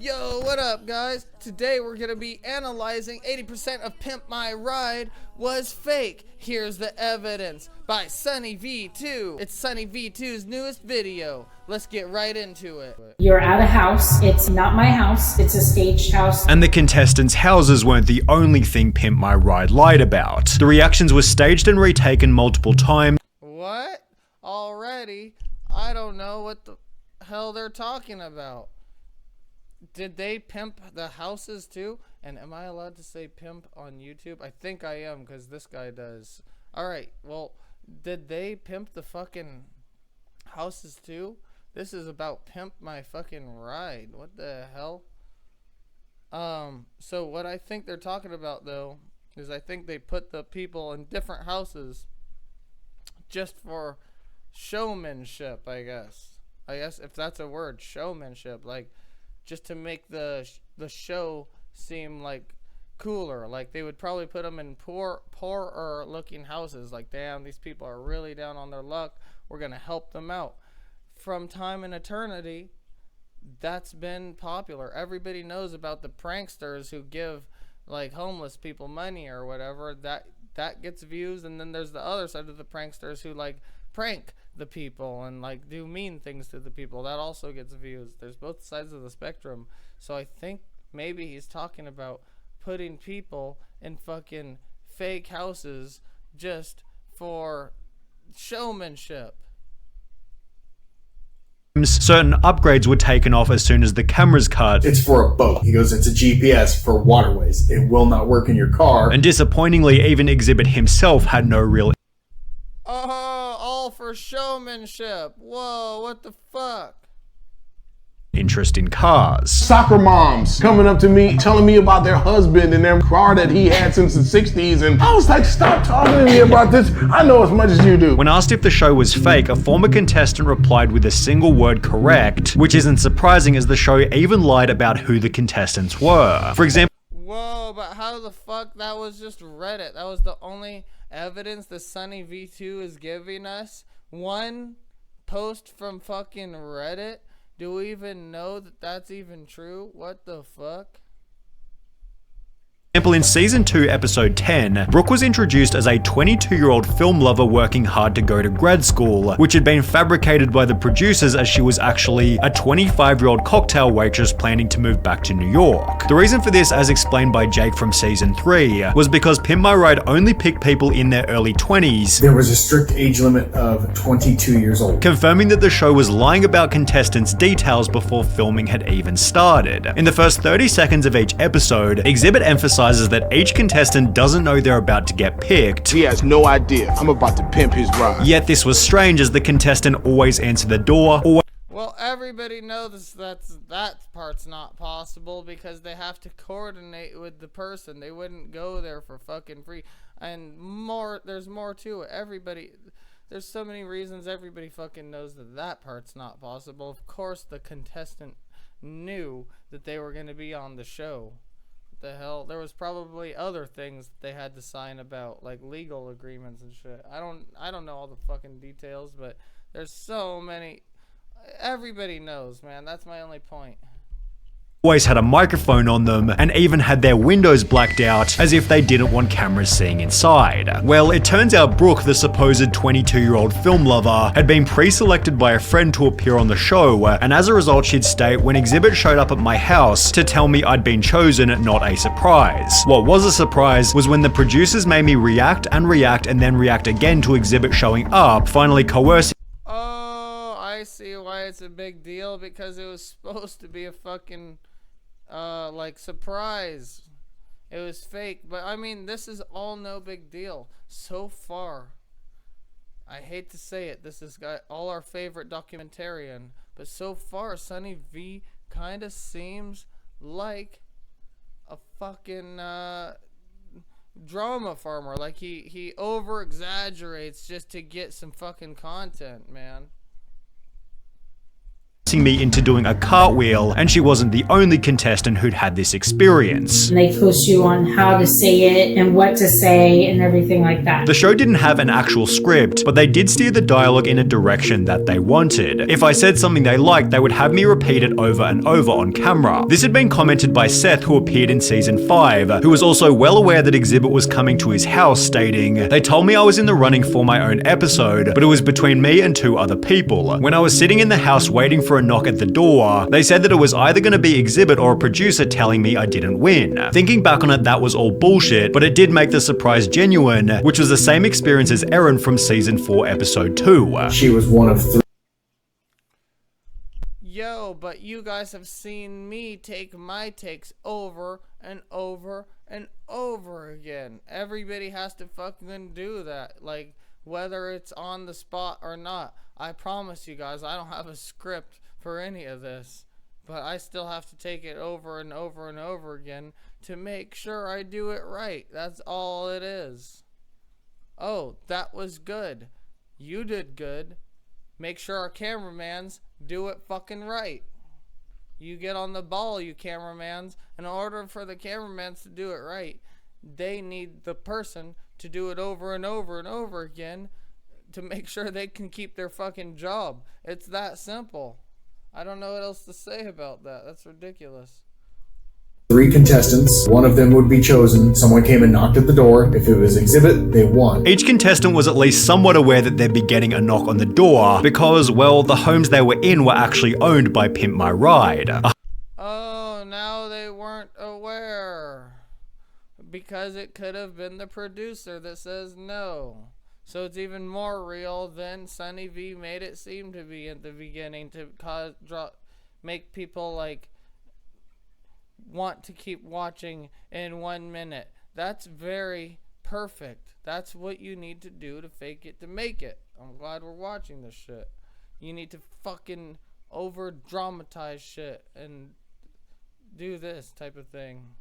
Yo, what up, guys? Today we're gonna be analyzing 80% of Pimp My Ride was fake. Here's the evidence by SunnyV2. It's SunnyV2's newest video. Let's get right into it. You're at a house. It's not my house. It's a staged house. And the contestants' houses weren't the only thing Pimp My Ride lied about. The reactions were staged and retaken multiple times. What? Already? I don't know what the hell they're talking about. Did they pimp the houses too? And am I allowed to say pimp on YouTube? I think I am, because this guy does. Alright, well, did they pimp the fucking houses too? This is about Pimp My fucking Ride. What the hell? So what I think they're talking about, though, is I think they put the people in different houses just for showmanship, I guess. I guess if that's a word, showmanship, like just to make the show seem like cooler. Like they would probably put them in poorer looking houses. Like, damn, these people are really down on their luck. We're gonna help them out. From time and eternity, that's been popular. Everybody knows about the pranksters who give like homeless people money or whatever. That gets views. And then there's the other side of the pranksters who like prank the people and like do mean things to the people. That also gets views. There's both sides of the spectrum. So I think maybe he's talking about putting people in fucking fake houses just for showmanship. Certain upgrades were taken off as soon as the cameras cut. It's for a boat. He goes, it's a GPS for waterways. It will not work in your car. And disappointingly, even Exhibit himself had no real All for showmanship. Whoa, what the fuck? interest in cars. Soccer moms coming up to me, telling me about their husband and their car that he had since the 60s. And I was like, stop talking to me about this. I know as much as you do. When asked if the show was fake, a former contestant replied with a single word, correct, which isn't surprising as the show even lied about who the contestants were. For example, whoa, but how the fuck? That was just Reddit. That was the only evidence the SunnyV2 is giving us. One post from fucking Reddit? Do we even know that that's even true? What the fuck? in Season 2, Episode 10, Brooke was introduced as a 22-year-old film lover working hard to go to grad school, which had been fabricated by the producers as she was actually a 25-year-old cocktail waitress planning to move back to New York. The reason for this, as explained by Jake from Season 3, was because Pimp My Ride only picked people in their early 20s. There was a strict age limit of 22 years old. Confirming that the show was lying about contestants' details before filming had even started. In the first 30 seconds of each episode, Exhibit emphasizes that each contestant doesn't know they're about to get picked. He has no idea. I'm about to pimp his ride. Yet this was strange as the contestant always answered the door. Well, everybody knows that part's not possible because they have to coordinate with the person. They wouldn't go there for fucking free. And there's more to it. There's so many reasons everybody fucking knows that part's not possible. Of course the contestant knew that they were going to be on the show. The hell, there was probably other things that they had to sign about, like legal agreements and shit. I don't know all the fucking details, but there's so many. Everybody knows, man. That's my only point. Always had a microphone on them and even had their windows blacked out as if they didn't want cameras seeing inside. Well, it turns out Brooke, the supposed 22-year-old film lover, had been pre-selected by a friend to appear on the show, and as a result she'd state, when Exhibit showed up at my house to tell me I'd been chosen, not a surprise. What was a surprise was when the producers made me react and then react again to Exhibit showing up, finally coercing. Oh, I see why it's a big deal, because it was supposed to be a fucking like surprise. It was fake, but I mean, this is all no big deal so far. I hate to say it, this has got all our favorite documentarian, but so far Sunny V kind of seems like a fucking drama farmer. Like he over exaggerates just to get some fucking content, man. me into doing a cartwheel, and she wasn't the only contestant who'd had this experience. And they coach you on how to say it and what to say and everything like that. The show didn't have an actual script, but they did steer the dialogue in a direction that they wanted. If I said something they liked, they would have me repeat it over and over on camera. This had been commented by Seth, who appeared in season 5, who was also well aware that Exhibit was coming to his house, stating, "They told me I was in the running for my own episode, but it was between me and 2 other people. When I was sitting in the house waiting for a knock at the door, they said that it was either going to be Exhibit or a producer telling me I didn't win. Thinking back on it, that was all bullshit, but it did make the surprise genuine, which was the same experience as Erin from season 4 episode 2. She was one of 3. Yo, but you guys have seen me take my takes over and over and over again. Everybody has to fucking do that, like, whether it's on the spot or not. I promise you guys, I don't have a script for any of this, but I still have to take it over and over and over again to make sure I do it right. That's all it is. Oh, that was good. You did good. Make sure our cameramans do it fucking right. You get on the ball, you cameramans. In order for the cameramans to do it right, they need the person to do it over and over and over again to make sure they can keep their fucking job. It's that simple. I don't know what else to say about that. That's ridiculous. 3 contestants. One of them would be chosen. Someone came and knocked at the door. If it was Exhibit, they won. Each contestant was at least somewhat aware that they'd be getting a knock on the door because, well, the homes they were in were actually owned by Pimp My Ride. Oh, now they weren't aware. Because it could have been the producer that says no. So it's even more real than SunnyV made it seem to be at the beginning, to make people like want to keep watching in 1 minute. That's very perfect. That's what you need to do to fake it to make it. I'm glad we're watching this shit. You need to fucking over dramatize shit and do this type of thing.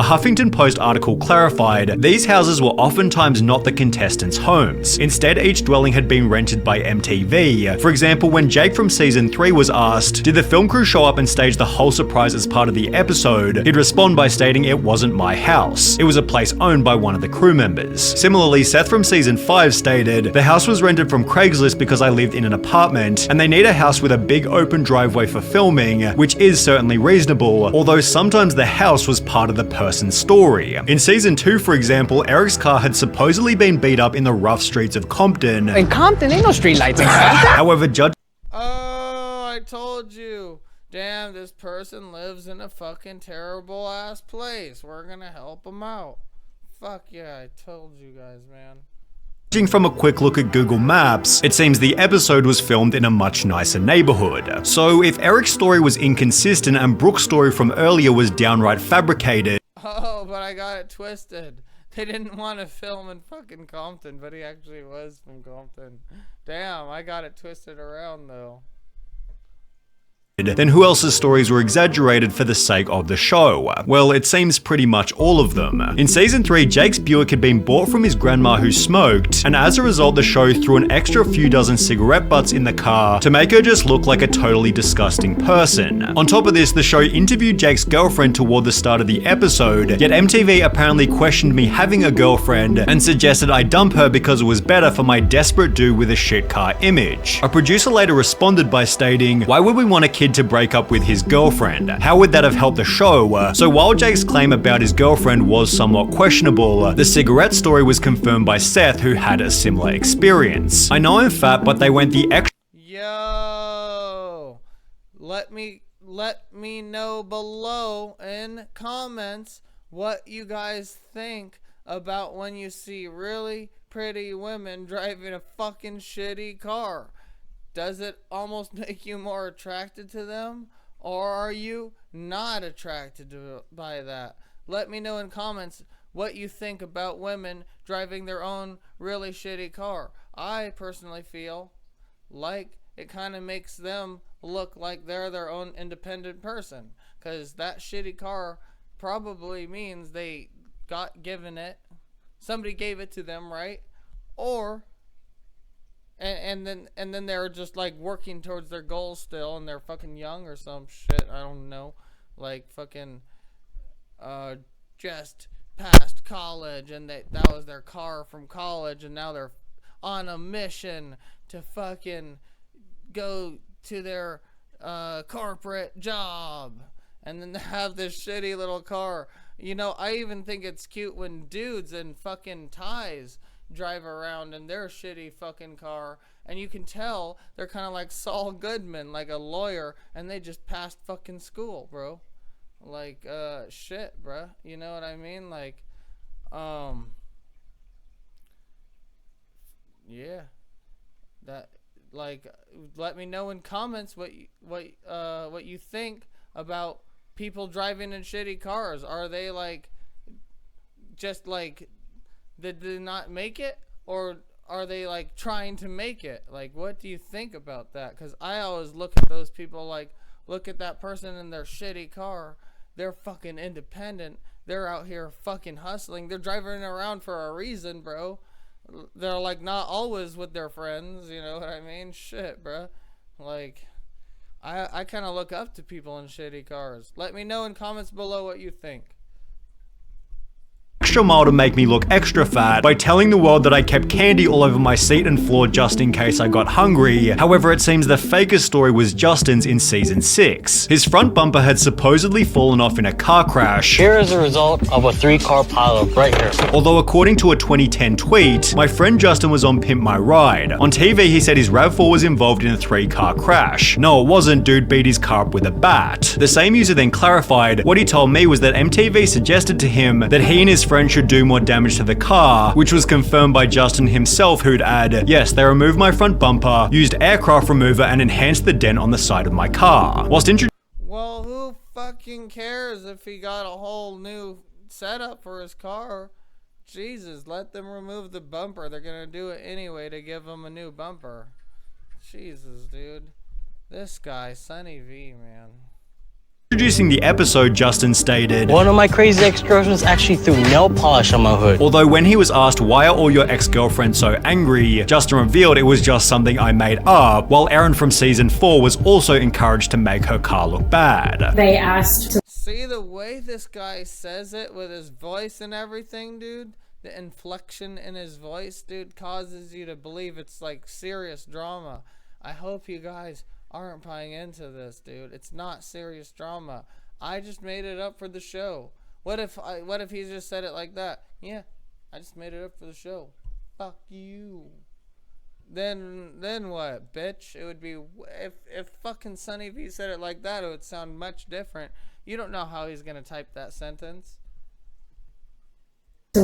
A Huffington Post article clarified these houses were oftentimes not the contestants' homes. Instead, each dwelling had been rented by MTV. For example, when Jake from season 3 was asked, did the film crew show up and stage the whole surprise as part of the episode, he'd respond by stating it wasn't my house. It was a place owned by one of the crew members. Similarly, Seth from season 5 stated, the house was rented from Craigslist because I lived in an apartment, and they need a house with a big open driveway for filming, which is certainly reasonable, although sometimes the house was part of the person's story. In season 2, for example, Eric's car had supposedly been beat up in the rough streets of Compton. In Compton, ain't no street lights in Compton. However, judge Oh, I told you. Damn, this person lives in a fucking terrible ass place. We're gonna help them out. Fuck yeah, I told you guys, man. Judging from a quick look at Google Maps, it seems the episode was filmed in a much nicer neighborhood. So if Eric's story was inconsistent and Brooke's story from earlier was downright fabricated, Oh, but I got it twisted. They didn't want to film in fucking Compton, but he actually was from Compton. Damn, I got it twisted around though. then who else's stories were exaggerated for the sake of the show? Well, it seems pretty much all of them. In season 3, Jake's Buick had been bought from his grandma who smoked, and as a result the show threw an extra few dozen cigarette butts in the car to make her just look like a totally disgusting person. On top of this, the show interviewed Jake's girlfriend toward the start of the episode, yet MTV apparently questioned me having a girlfriend and suggested I dump her because it was better for my desperate dude with a shit car image. A producer later responded by stating, why would we want a kid to break up with his girlfriend? How would that have helped the show? So while Jake's claim about his girlfriend was somewhat questionable, the cigarette story was confirmed by Seth, who had a similar experience. I know I'm fat, but they went the extra. Yo, let me know below in comments what you guys think about when you see really pretty women driving a fucking shitty car. Does it almost make you more attracted to them? Or are you not attracted by that? Let me know in comments what you think about women driving their own really shitty car. I personally feel like it kind of makes them look like they're their own independent person. Because that shitty car probably means they got given it. Somebody gave it to them, right? Or and then they're just like working towards their goals still, and they're fucking young or some shit. I don't know, like fucking just past college, and that was their car from college, and now they're on a mission to fucking go to their corporate job, and then they have this shitty little car. You know, I even think it's cute when dudes in fucking ties drive around in their shitty fucking car, and you can tell they're kind of like Saul Goodman, like a lawyer, and they just passed fucking school, bro. Like shit, bro. You know what I mean? Like yeah, that, like, let me know in comments what you think about people driving in shitty cars. Are they like just like, did they not make it, or are they like trying to make it? Like, what do you think about that? Because I always look at those people like, look at that person in their shitty car. They're fucking independent. They're out here fucking hustling. They're driving around for a reason, bro. They're like not always with their friends, you know what I mean? Shit, bro. Like, I kind of look up to people in shitty cars. Let me know in comments below what you think. Extra mile to make me look extra fat by telling the world that I kept candy all over my seat and floor just in case I got hungry. However, it seems the fakest story was Justin's in season 6. His front bumper had supposedly fallen off in a car crash. Here is the result of a 3-car pileup right here. Although according to a 2010 tweet, my friend Justin was on Pimp My Ride. On TV, he said his RAV4 was involved in a 3-car crash. No, it wasn't. Dude beat his car up with a bat. The same user then clarified, what he told me was that MTV suggested to him that he and his friend should do more damage to the car, which was confirmed by Justin himself, who'd add, yes, they removed my front bumper, used aircraft remover, and enhanced the dent on the side of my car. Whilst Well, who fucking cares if he got a whole new setup for his car? Jesus, let them remove the bumper. They're gonna do it anyway to give him a new bumper. Jesus, dude. This guy, SunnyV, man. Introducing the episode, Justin stated, One of my crazy ex-girlfriends actually threw nail polish on my hood. although when he was asked why are all your ex-girlfriends so angry, Justin revealed it was just something I made up, while Erin from season 4 was also encouraged to make her car look bad. They asked to See the way this guy says it with his voice and everything, dude? The inflection in his voice, dude, causes you to believe it's like serious drama. I hope you guys aren't buying into this, dude. It's not serious drama. I just made it up for the show. What if he just said it like that? Yeah, I just made it up for the show. Fuck you. Then what, bitch? It would be, if fucking SunnyV said it like that, it would sound much different. You don't know how he's gonna type that sentence.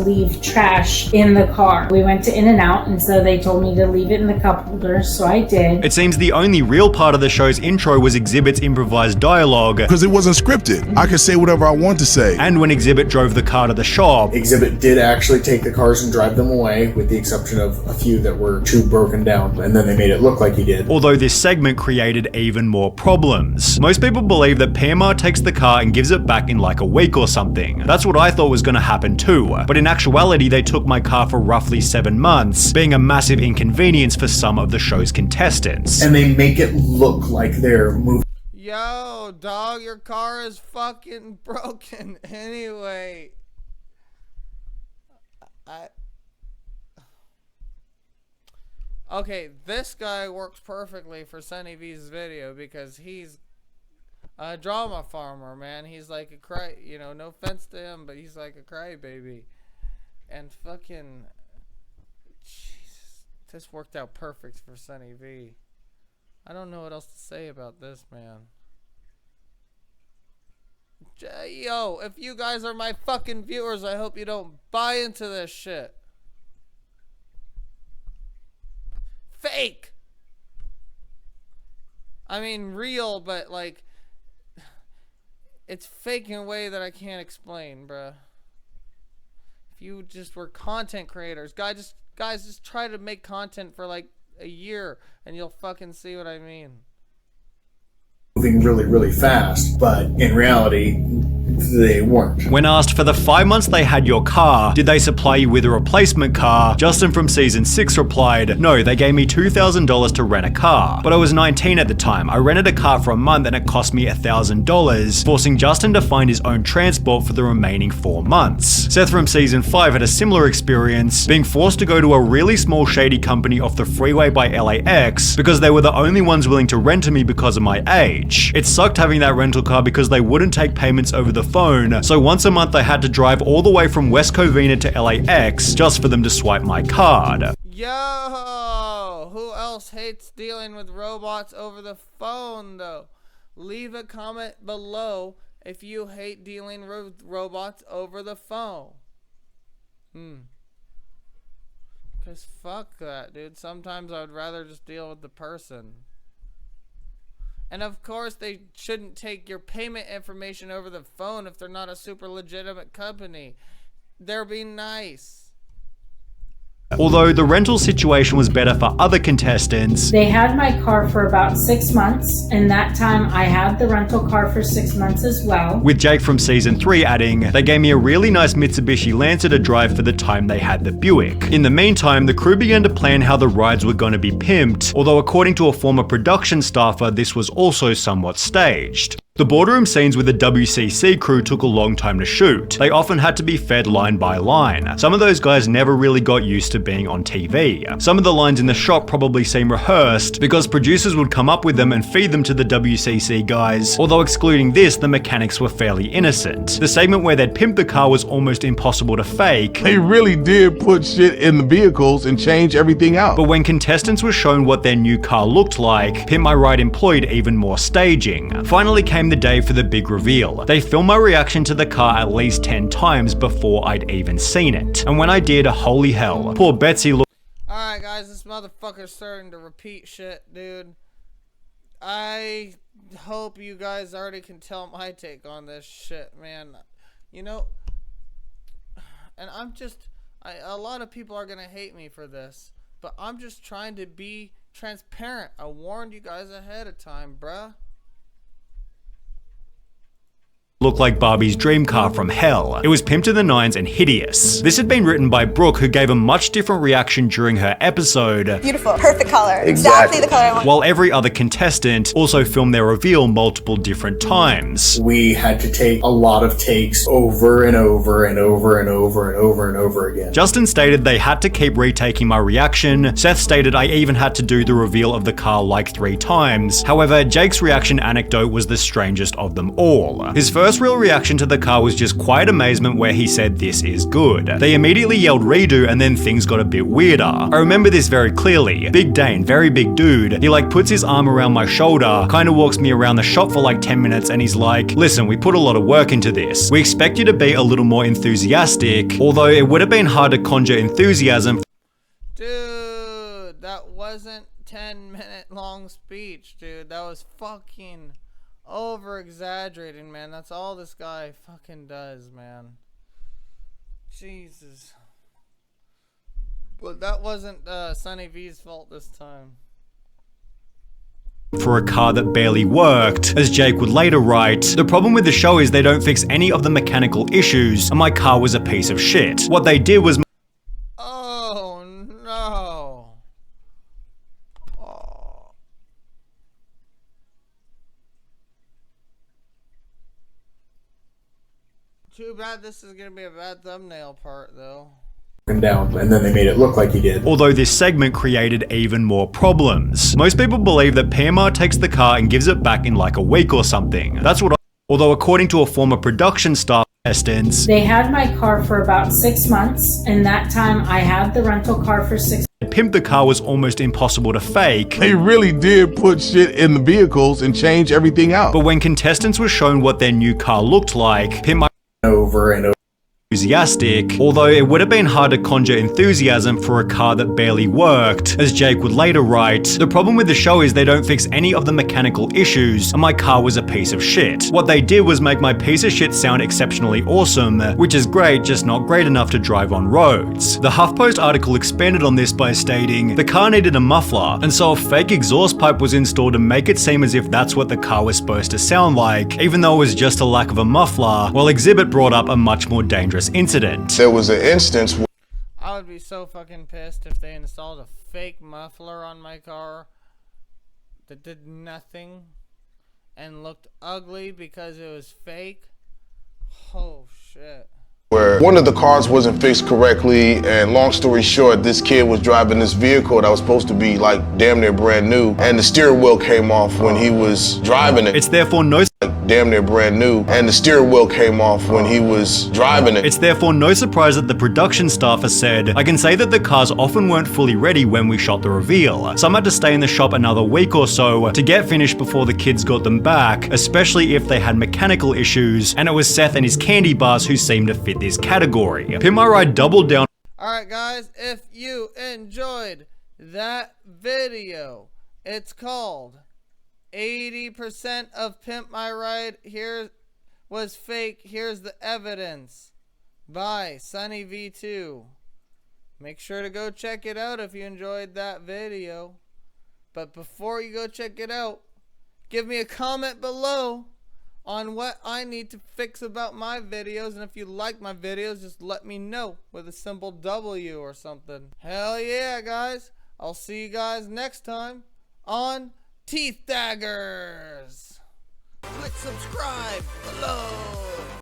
leave trash in the car. We went to In-N-Out, and so they told me to leave it in the cup holder, so I did. It seems the only real part of the show's intro was Exhibit's improvised dialogue, because it wasn't scripted. I could say whatever I want to say. and when Exhibit drove the car to the shop. Exhibit did actually take the cars and drive them away, with the exception of a few that were too broken down, and then they made it look like he did. Although this segment created even more problems. Most people believe that PMR takes the car and gives it back in like a week or something. That's what I thought was gonna happen too, but in actuality they took my car for roughly 7 months, being a massive inconvenience for some of the show's contestants. And they make it look like they're moving. Yo, dog, your car is fucking broken anyway. Okay, this guy works perfectly for SunnyV's video because he's a drama farmer, man. He's like a cry, you know, no offense to him, but he's like a crybaby. And fucking, Jesus, this worked out perfect for SunnyV. I don't know what else to say about this, man. Yo, if you guys are my fucking viewers, I hope you don't buy into this shit. Fake! I mean, real, but like, it's fake in a way that I can't explain, bruh. If you just were content creators, guys, just try to make content for like a year and you'll fucking see what I mean. Moving really, really fast, but in reality, they weren't. When asked for the 5 months they had your car, did they supply you with a replacement car, Justin from season 6 replied, no, they gave me $2,000 to rent a car. But I was 19 at the time. I rented a car for a month and it cost me $1,000, forcing Justin to find his own transport for the remaining 4 months. Seth from season 5 had a similar experience, being forced to go to a really small shady company off the freeway by LAX because they were the only ones willing to rent to me because of my age. It sucked having that rental car because they wouldn't take payments over the phone, so once a month I had to drive all the way from West Covina to LAX just for them to swipe my card. Yo, who else hates dealing with robots over the phone though? Leave a comment below if you hate dealing with robots over the phone. Cause fuck that, dude. Sometimes I would rather just deal with the person. And of course they shouldn't take your payment information over the phone if they're not a super legitimate company. They're being nice. Although the rental situation was better for other contestants, They had my car for about 6 months, and that time I had the rental car for 6 months as well. with Jake from season 3 adding, they gave me a really nice Mitsubishi Lancer to drive for the time they had the Buick. In the meantime, the crew began to plan how the rides were going to be pimped, although according to a former production staffer, this was also somewhat staged. The boardroom scenes with the WCC crew took a long time to shoot. They often had to be fed line by line. Some of those guys never really got used to being on TV. Some of the lines in the shot probably seem rehearsed because producers would come up with them and feed them to the WCC guys, although excluding this, the mechanics were fairly innocent. The segment where they'd pimp the car was almost impossible to fake. They really did put shit in the vehicles and change everything out. But when contestants were shown what their new car looked like, Pimp My Ride employed even more staging. Finally came the day for the big reveal. They filmed my reaction to the car at least 10 times before I'd even seen it. And when I did, holy hell, poor Betsy looked. Alright guys, this motherfucker's starting to repeat shit, dude. I hope you guys already can tell my take on this shit, man. You know, and a lot of people are gonna hate me for this, but I'm just trying to be transparent. I warned you guys ahead of time, bruh. Looked like Barbie's dream car from hell. It was pimped to the nines and hideous. This had been written by Brooke, who gave a much different reaction during her episode. Beautiful, perfect color. Exactly the color I want. While every other contestant also filmed their reveal multiple different times. We had to take a lot of takes over and over and over and over and over and over again. Justin stated they had to keep retaking my reaction. Seth stated I even had to do the reveal of the car like 3 times. However, Jake's reaction anecdote was the strangest of them all. His first real reaction to the car was just quiet amazement where he said this is good. They immediately yelled redo and then things got a bit weirder. I remember this very clearly. Big Dane, very big dude, he like puts his arm around my shoulder, kind of walks me around the shop for like 10 minutes and he's like, listen, we put a lot of work into this. We expect you to be a little more enthusiastic, although it would have been hard to conjure enthusiasm. Dude, that wasn't 10-minute long speech, dude. That was fucking over exaggerating, man. That's all this guy fucking does, man. Jesus. But that wasn't Sunny V's fault this time. For a car that barely worked. As Jake would later write, the problem with the show is they don't fix any of the mechanical issues, and my car was a piece of shit. What they did was Oh no. Oh. Too bad this is gonna be a bad thumbnail part though. Down, and then they made it look like he did. Although this segment created even more problems. Most people believe that PMR takes the car and gives it back in like a week or something. That's what although according to a former production staff contestants, They had my car for about 6 months, and that time I had the rental car for 6 Pimp the car was almost impossible to fake. They really did put shit in the vehicles and change everything out. But when contestants were shown what their new car looked like, Pimp My Over and over. enthusiastic, although it would have been hard to conjure enthusiasm for a car that barely worked. As Jake would later write, the problem with the show is they don't fix any of the mechanical issues, and my car was a piece of shit. What they did was make my piece of shit sound exceptionally awesome, which is great, just not great enough to drive on roads. The HuffPost article expanded on this by stating, the car needed a muffler, and so a fake exhaust pipe was installed to make it seem as if that's what the car was supposed to sound like, even though it was just a lack of a muffler, while Exhibit brought up a much more dangerous incident. There was an instance where I would be so fucking pissed if they installed a fake muffler on my car that did nothing and looked ugly because it was fake. Oh shit. where one of the cars wasn't fixed correctly, and long story short, this kid was driving this vehicle that was supposed to be like damn near brand new, and the steering wheel came off when he was driving it. It's therefore no Damn near brand new, and the steering wheel came off when he was driving it. It's therefore no surprise that the production staff has said, I can say that the cars often weren't fully ready when we shot the reveal. Some had to stay in the shop another week or so to get finished before the kids got them back, especially if they had mechanical issues, and it was Seth and his candy bars who seemed to fit this category. Pimp My Ride doubled down. Alright guys, if you enjoyed that video, it's called 80% of Pimp My Ride here was fake. Here's the evidence by SunnyV2. Make sure to go check it out if you enjoyed that video. But before you go check it out, give me a comment below on what I need to fix about my videos. And if you like my videos, just let me know with a simple W or something. Hell yeah, guys. I'll see you guys next time on Teeth Daggers. Click subscribe below.